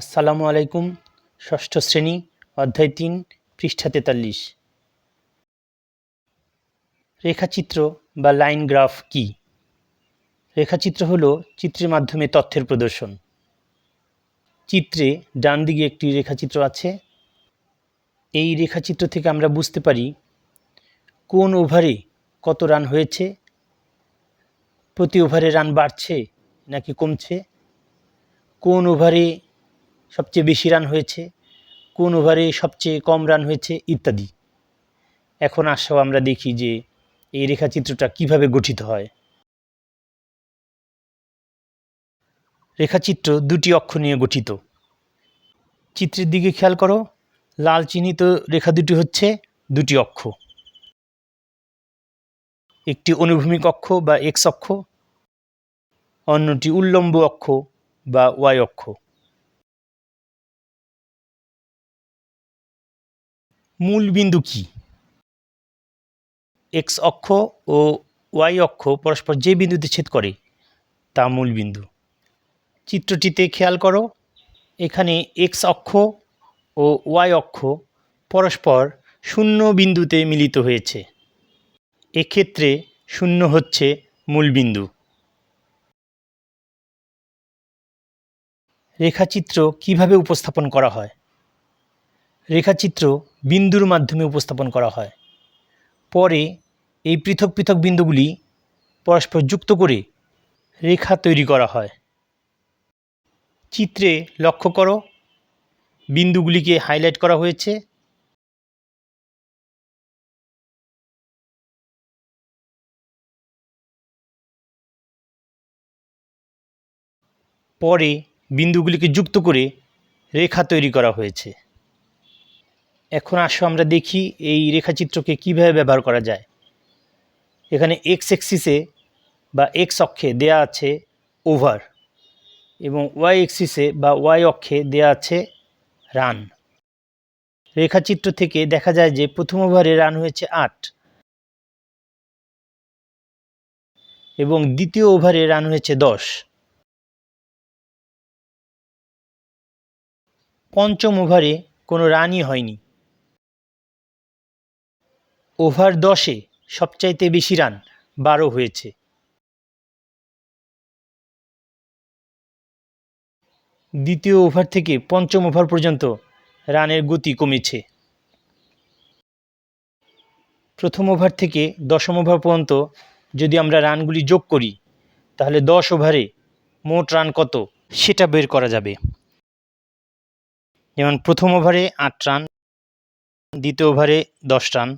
আসসালামু আলাইকুম। ষষ্ঠ শ্রেণী, অধ্যায় ৩, পৃষ্ঠা ৪৩। রেখাচিত্র বা লাইন গ্রাফ কি? রেখাচিত্র হলো চিত্রের মাধ্যমে তথ্যের প্রদর্শন। চিত্রে ডান দিকে একটি রেখাচিত্র আছে। এই রেখাচিত্র থেকে আমরা বুঝতে পারি কোন ওভারে কত রান হয়েছে, প্রতি ওভারে রান বাড়ছে নাকি কমছে, কোন ওভারে সবচেয়ে বেশি রান হয়েছে, কোন ওভারে সবচেয়ে কম রান হয়েছে ইত্যাদি। এখন আসো আমরা দেখি যে এই রেখাচিত্রটা কিভাবে গঠিত হয়। রেখাচিত্র দুটি অক্ষ নিয়ে গঠিত। চিত্রের দিকে খেয়াল করো, লাল চিহ্নিত রেখা দুটি হচ্ছে দুটি অক্ষ। একটি অনুভূমিক অক্ষ বা এক্স অক্ষ, অন্যটি উল্লম্ব অক্ষ বা ওয়াই অক্ষ। মূল বিন্দু কি? এক্স অক্ষ ও ওয়াই অক্ষ পরস্পর যে বিন্দুতে ছেদ করে তা মূল বিন্দু। চিত্রটিতে খেয়াল করো, এখানে এক্স অক্ষ ও ওয়াই অক্ষ পরস্পর শূন্য বিন্দুতে মিলিত হয়েছে। এক্ষেত্রে শূন্য হচ্ছে মূলবিন্দু। রেখাচিত্র কিভাবে উপস্থাপন করা হয়? রেখাচিত্র বিন্দুর মাধ্যমে উপস্থাপন করা হয়। পরে এই পৃথক পৃথক বিন্দুগুলি পরস্পর যুক্ত করে রেখা তৈরি করা হয়। চিত্রে লক্ষ্য করো, বিন্দুগুলিকে হাইলাইট করা হয়েছে। পরে বিন্দুগুলিকে যুক্ত করে রেখা তৈরি করা হয়েছে। এখন আসো আমরা দেখি এই রেখাচিত্রকে কিভাবে ব্যবহার করা যায়। এখানে এক্স এক্সিসে বা এক্স অক্ষে দেয়া আছে ওভার এবং ওয়াই এক্সিসে বা ওয়াই অক্ষে দেয়া আছে রান। রেখাচিত্র থেকে দেখা যায় যে প্রথম ওভারে রান হয়েছে ৮ এবং দ্বিতীয় ওভারে রান হয়েছে ১০। পঞ্চম ওভারে কোনো রানই হয়নি। ওভার ১০-এ সবচাইতে বেশি রান ১২ হয়েছে। দ্বিতীয় ওভার থেকে পঞ্চম ওভার পর্যন্ত রানের গতি কমেছে। প্রথম ওভার থেকে দশম ওভার পর্যন্ত যদি আমরা রানগুলি যোগ করি তাহলে ১০ ওভারে মোট রান কত সেটা বের করা যাবে। যেমন প্রথম ওভারে ৮ রান, দ্বিতীয় ওভারে ১০ রান,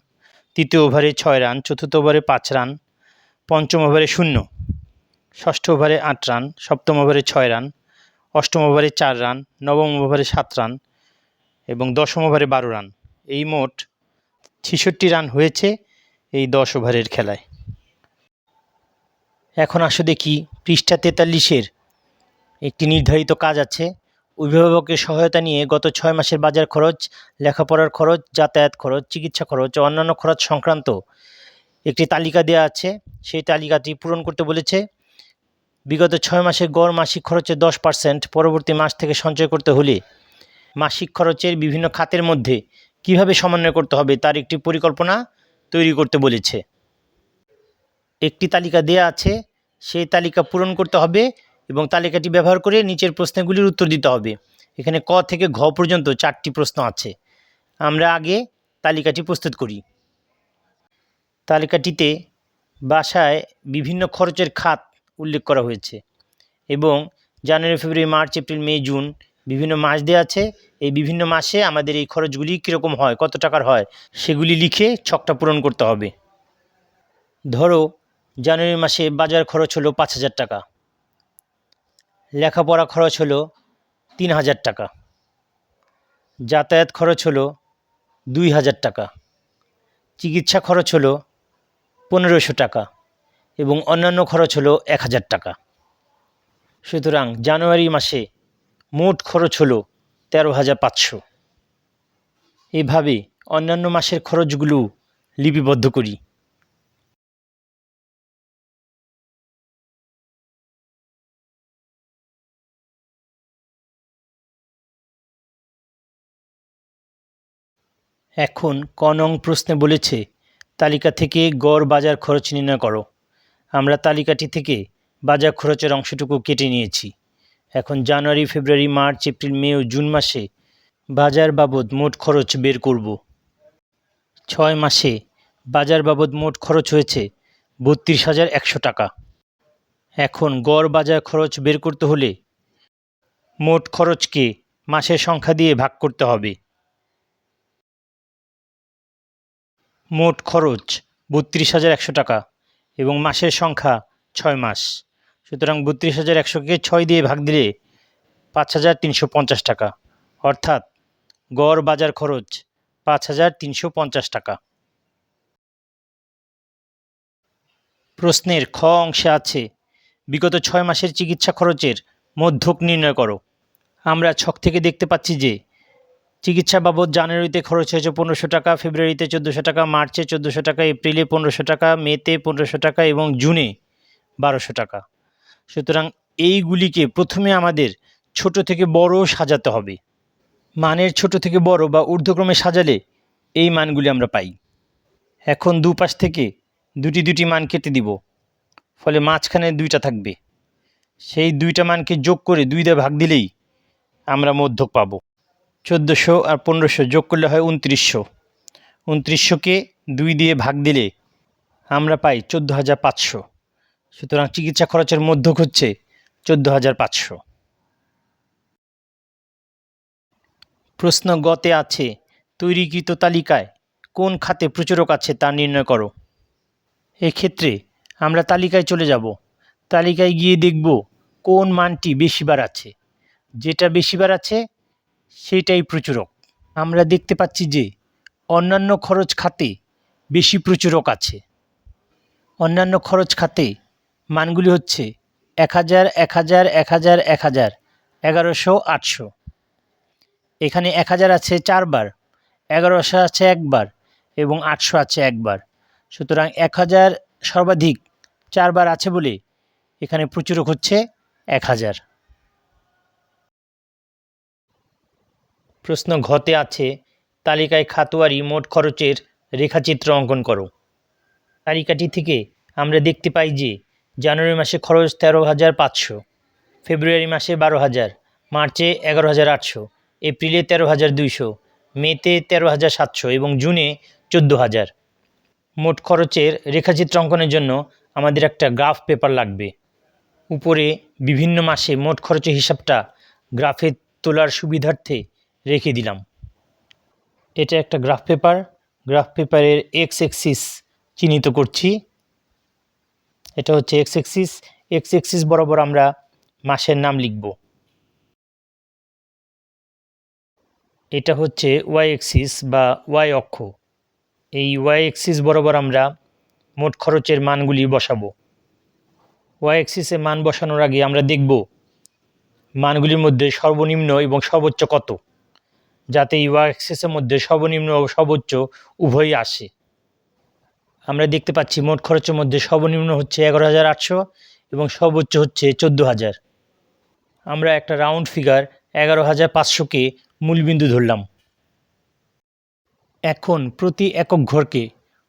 তৃতীয় ওভারে ৬ রান, চতুর্থ ওভারে ৫ রান, পঞ্চম ওভারে ০, ষষ্ঠ ওভারে ৮ রান, সপ্তম ওভারে ৬ রান, অষ্টম ওভারে ৪ রান, নবম ওভারে ৭ রান এবং দশম ওভারে ১২ রান। এই মোট ৬৬ রান হয়েছে এই ১০ ওভারের খেলায়। এখন আসো দেখি পৃষ্ঠা ৪৩-এর একটি নির্ধারিত কাজ আছে। অভিভাবকের সহায়তা নিয়ে গত ৬ মাসের বাজার খরচ, লেখাপড়ার খরচ, যাতায়াত খরচ, চিকিৎসা খরচ ও অন্যান্য খরচ সংক্রান্ত একটি তালিকা দেওয়া আছে। সেই তালিকাটি পূরণ করতে বলেছে। বিগত ৬ মাসের গড় মাসিক খরচের 10% পরবর্তী মাস থেকে সঞ্চয় করতে হলে মাসিক খরচের বিভিন্ন খাতের মধ্যে কিভাবে সমন্বয় করতে হবে তার একটি পরিকল্পনা তৈরি করতে বলেছে। একটি তালিকা দেয়া আছে, সেই তালিকা পূরণ করতে হবে এবং তালিকাটি ব্যবহার করে নিচের প্রশ্নগুলির উত্তর দিতে হবে। এখানে ক থেকে ঘ পর্যন্ত 4টি প্রশ্ন আছে। আমরা আগে তালিকাটি প্রস্তুত করি। তালিকাটিতে বাসায় বিভিন্ন খরচের খাত উল্লেখ করা হয়েছে এবং জানুয়ারি, ফেব্রুয়ারি, মার্চ, এপ্রিল, মে, জুন বিভিন্ন মাস দেওয়া আছে। এই বিভিন্ন মাসে আমাদের এই খরচগুলি কীরকম হয়, কত টাকার হয় সেগুলি লিখে ছকটা পূরণ করতে হবে। ধরো জানুয়ারি মাসে বাজার খরচ হলো ৫,০০০ টাকা, লেখাপড়া খরচ হলো ৩,০০০ টাকা, যাতায়াত খরচ হলো ২,০০০ টাকা, চিকিৎসা খরচ হলো ১৫০০ টাকা এবং অন্যান্য খরচ হলো ১,০০০ টাকা। সুতরাং জানুয়ারি মাসে মোট খরচ হলো ১৩,৫০০। এভাবে অন্যান্য মাসের খরচগুলো লিপিবদ্ধ করি। এখন ক নং প্রশ্নে বলেছে তালিকা থেকে গড় বাজার খরচ নির্ণয় করো। আমরা তালিকাটি থেকে বাজার খরচের অংশটুকু কেটে নিয়েছি। এখন জানুয়ারি, ফেব্রুয়ারি, মার্চ, এপ্রিল, মে ও জুন মাসে বাজার বাবদ মোট খরচ বের করব। 6 মাসে বাজার বাবদ মোট খরচ হয়েছে 32,100 টাকা। এখন গড় বাজার খরচ বের করতে হলে মোট খরচকে মাসের সংখ্যা দিয়ে ভাগ করতে হবে। মোট খরচ 32,100 টাকা এবং মাসের সংখ্যা 6 মাস। সুতরাং 32,100কে 6 দিয়ে ভাগ দিলে 5,350 টাকা, অর্থাৎ গড় বাজার খরচ 5,350 টাকা। প্রশ্নের খ অংশে আছে বিগত 6 মাসের চিকিৎসা খরচের মধ্যক নির্ণয় করো। আমরা ছক থেকে দেখতে পাচ্ছি যে চিকিৎসা বাবদ জানুয়ারিতে খরচ হয়েছে 1500 টাকা, ফেব্রুয়ারিতে 1400 টাকা, মার্চে 1400 টাকা, এপ্রিলে 1500 টাকা, মেতে 1500 টাকা এবং জুনে 1200 টাকা। সুতরাং এইগুলিকে প্রথমে আমাদের ছোট থেকে বড় সাজাতে হবে। মানের ছোট থেকে বড় বা ঊর্ধ্বক্রমে সাজালে এই মানগুলি আমরা পাই। এখন দুপাশ থেকে দুটি মান কেটে দিব, ফলে মাঝখানে 2টা থাকবে। সেই 2টা মানকে যোগ করে 2 দিয়ে ভাগ দিলেই আমরা মধ্যক পাবো। 1400 আর 1500 যোগ করলে হয় 2900। 2900কে 2 দিয়ে ভাগ দিলে আমরা পাই 14,500। সুতরাং চিকিৎসা খরচের মধ্যক হচ্ছে 14,500। প্রশ্ন গতে আছে তৈরিকৃত তালিকায় কোন খাতে প্রচুরক আছে তা নির্ণয় করো। এক্ষেত্রে আমরা তালিকায় চলে যাব। তালিকায় গিয়ে দেখব কোন মানটি বেশিবার আছে। যেটা বেশিবার আছে সেটাই প্রচুরক। আমরা দেখতে পাচ্ছি যে অন্যান্য খরচ খাতে বেশি প্রচুরক আছে। অন্যান্য খরচ খাতে মানগুলি হচ্ছে 1000, 1000, 1000, 1000, 1100, 800। এখানে 1000 আছে 4 বার, 1100 আছে 1 বার এবং 800 আছে 1 বার। সুতরাং 1000 সর্বাধিক 4 বার আছে বলে এখানে প্রচুরক হচ্ছে 1000। প্রশ্ন ঘতে আছে তালিকায় খাতওয়ারি মোট খরচের রেখাচিত্র অঙ্কন করো। তালিকাটি থেকে আমরা দেখতে পাই যে জানুয়ারি মাসে খরচ 13,500, ফেব্রুয়ারি মাসে 12,000, মার্চে 11,800, এপ্রিলে 13,200, মেতে 13,700 এবং জুনে 14,000। মোট খরচের রেখাচিত্র অঙ্কনের জন্য আমাদের একটা গ্রাফ পেপার লাগবে। উপরে বিভিন্ন মাসে মোট খরচের হিসাবটা গ্রাফে তোলার সুবিধার্থে রেখে দিলাম। এটা একটা গ্রাফ পেপার। গ্রাফ পেপারের এক্স এক্সিস চিহ্নিত করছি। এটা হচ্ছে এক্স এক্সিস। এক্স এক্সিস বরাবর আমরা মাসের নাম লিখব। এটা হচ্ছে ওয়াই এক্সিস বা ওয়াই অক্ষ। এই ওয়াই এক্সিস বরাবর আমরা মোট খরচের মানগুলি বসাবো। ওয়াই এক্সিসে মান বসানোর আগে আমরা দেখব মানগুলির মধ্যে সর্বনিম্ন এবং সর্বোচ্চ কত, যাতে এই ওয়াই এক্সিসের মধ্যে সর্বনিম্ন ও সর্বোচ্চ উভয়ই আসে। আমরা দেখতে পাচ্ছি মোট খরচের মধ্যে সর্বনিম্ন হচ্ছে 11,800 এবং সর্বোচ্চ হচ্ছে 14,000। আমরা একটা রাউন্ড ফিগার 11,500কে মূলবিন্দু ধরলাম। এখন প্রতি একক ঘরকে,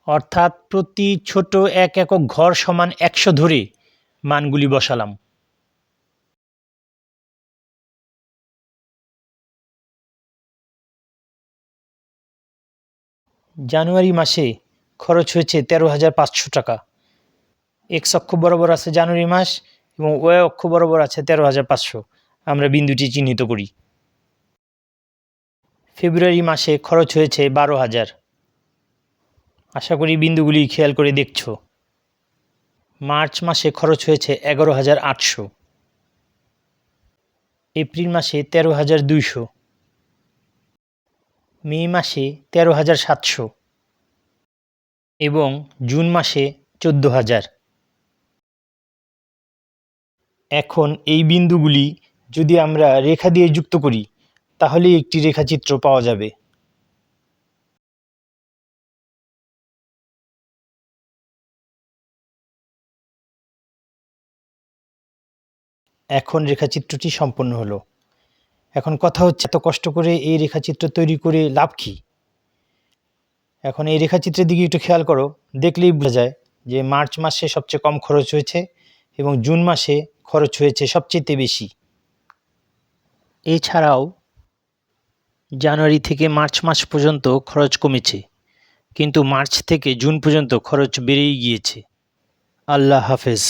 অর্থাৎ প্রতি ছোট এক একক ঘর সমান 100 ধরে মানগুলি বসালাম। জানুয়ারি মাসে খরচ হয়েছে 13,500 টাকা। এক্স অক্ষ বরাবর আছে জানুয়ারি মাস এবং ওয়াই অক্ষ বরাবর আছে 13,500। আমরা বিন্দুটি চিহ্নিত করি। ফেব্রুয়ারি মাসে খরচ হয়েছে 12,000। আশা করি বিন্দুগুলি খেয়াল করে দেখছো। মার্চ মাসে খরচ হয়েছে 11,800। এপ্রিল মাসে 13,200। মে মাসে 13,700 এবং জুন মাসে 14,000। এখন এই বিন্দুগুলি যদি আমরা রেখা দিয়ে যুক্ত করি তাহলে একটি রেখাচিত্র পাওয়া যাবে। এখন রেখাচিত্রটি সম্পন্ন হলো। এখন কথা হচ্ছে এত কষ্ট করে এই রেখাচিত্র তৈরি করে লাভ কী? এখন এই রেখাচিত্রের দিকে একটু খেয়াল করো, দেখলেই বোঝা যায় যে মার্চ মাসে সবচেয়ে কম খরচ হয়েছে এবং জুন মাসে খরচ হয়েছে সবচেয়ে বেশি। এছাড়াও জানুয়ারি থেকে মার্চ মাস পর্যন্ত খরচ কমেছে, কিন্তু মার্চ থেকে জুন পর্যন্ত খরচ বেড়েই গিয়েছে। আল্লাহ হাফেজ।